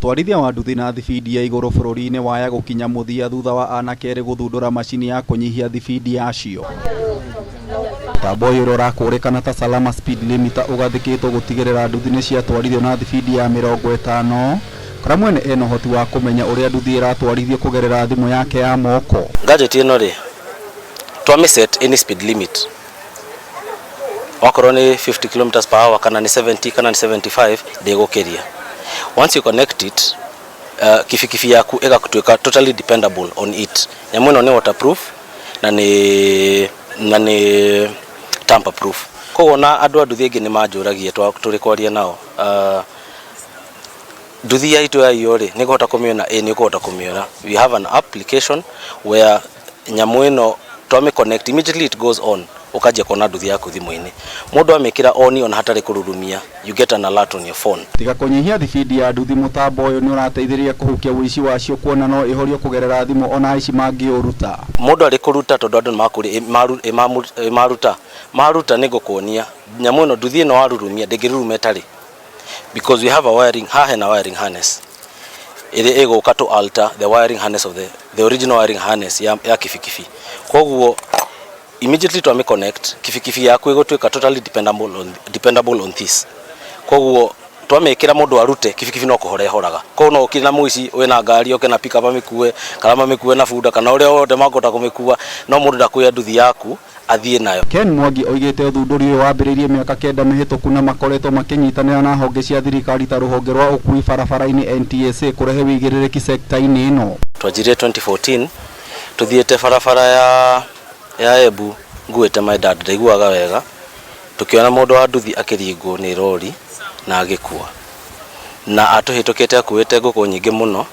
Twarithia wa nduthi na thibindi ya iguru bururi-ini waya gukinya muthia thutha wa anakeri guthundura macini ya kunyihia thibindi yacio. Mutambo uyu urakurikana ta Salama Speed Limiter ugathikitwo gutigirira nduthi ni ciatwarithio na thibindi ya 50, kora mwene ena uhoti wa kumenya uria nduthi iratwarithio kugerera thimu yake ya moko. Gadget ino ri twame set any speed limit. Wakorwo ni 50 km/h kana ni 70 kana ni 75 ndigukiria. Once you connect it, kifikifi yaku igakutuika totally dependable on it. Nyamu ino ni waterproof na ni tamper proof. Koguo na andu nduthi ingi ni manjuragia turi kwaria nao. Nduthi ya itu ya yori ni kuhota kumiona ni kuhota kumiona. We have an application where nyamu ino twame connect, immediately it goes on. Ukaje kona nduthi yaku thimu-ini. Mundu amekira on hatari kururumia, you get an alert on your phone. Tiga kunyihia thibindi ya nduthi, mutambo uyu ni urateithiria kuhukia wici wacio kuona no ihorio kugerera thimu ona ici mangiuruta. Mundu ari kuruta tondu andu makuri maruta ni gukuonia nyamu ino nduthi ino warurumia ndingiruruma etari, because we have a wiring wiring harness iri iguka to alter the wiring harness of the original wiring harness ya kifikifi. Koguo immediately to connect kifikifi yaku igotwika totally dependable on this. Koguo twamekira mundu arute kifikifi no kuhora ihoraga. Koguo no ukina muici wena ngari oke na pick up amikuwe kana amikuwe na bunda kana uria wothe makota kumikuwa no mundu ndakuya nduthi yaku athie nayo. Ken Mwangi oigite uthunduri uyu wambiririe miaka 9 mihituku na makoretwo makinyitanira na honge cia thirikari ta ruhonge rwa ukui barabara-ini NTSA kurehe wigiririki sector-ini ino. Twanjirie 2014 tuthiete barabara ya Embu nguite my dad ndaiguaga wega, tukiona mundu wa nduthi akiringwo ni rori na agikua, na atuhitukite akuite nguku nyingi muno,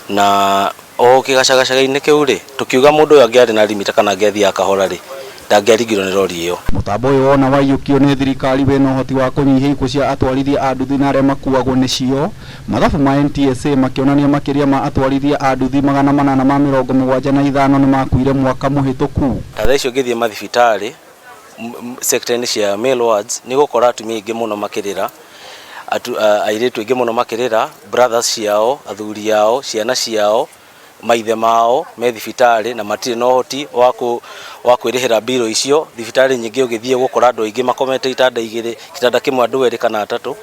na o kigacagacaga-ini kiu ri tukiuga mundu uyu angiari na limit kana angiathi akahora ri ndangiaringirwo ni rori iyo. Mutambo uyu wona waiyukio ni thirikari wena uhoti wa kunyihia ikuo cia atwarithia a nduthi na aria makuagwo nicio. Mathabu ma NTSA makionania makiria ma atwarithia a nduthi 875 ni makuire mwaka muhituku. Tha icio ngithie mathibitari sector-ini cia male wards ni gukora atumia ingi muno makirira, airitu ingi muno makirira, brothers ciao, athuri yao, ciana ciao, maithe mao me thibitari na matire no hoti wa kwirihira biro icio. Thibitari nyingi ugithie gukora andu ingi makomete itanda igiri, kitanda kimwe andu eri kana atatu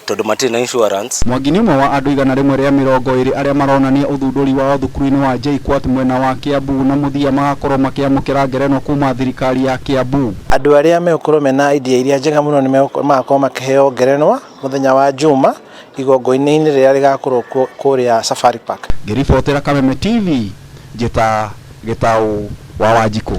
tondu matire na insurance. Mwangi ni umwe wa andu 120 aria maronania uthunduri wao thukuru-ini wa JKUAT mwena wa Kiambu na muthia magakorwo makiamukira ngerenwa kuma thirikari ya Kiambu. Andu aria megukorwo mena idea iria njega muno ni magakorwo makiheo ngerenwa muthenya wa Juma igongo-ini riria rigakorwo kuria Safari Park. Ngiribotera Kameme TV, Njeta Gitau wa Wanjiku.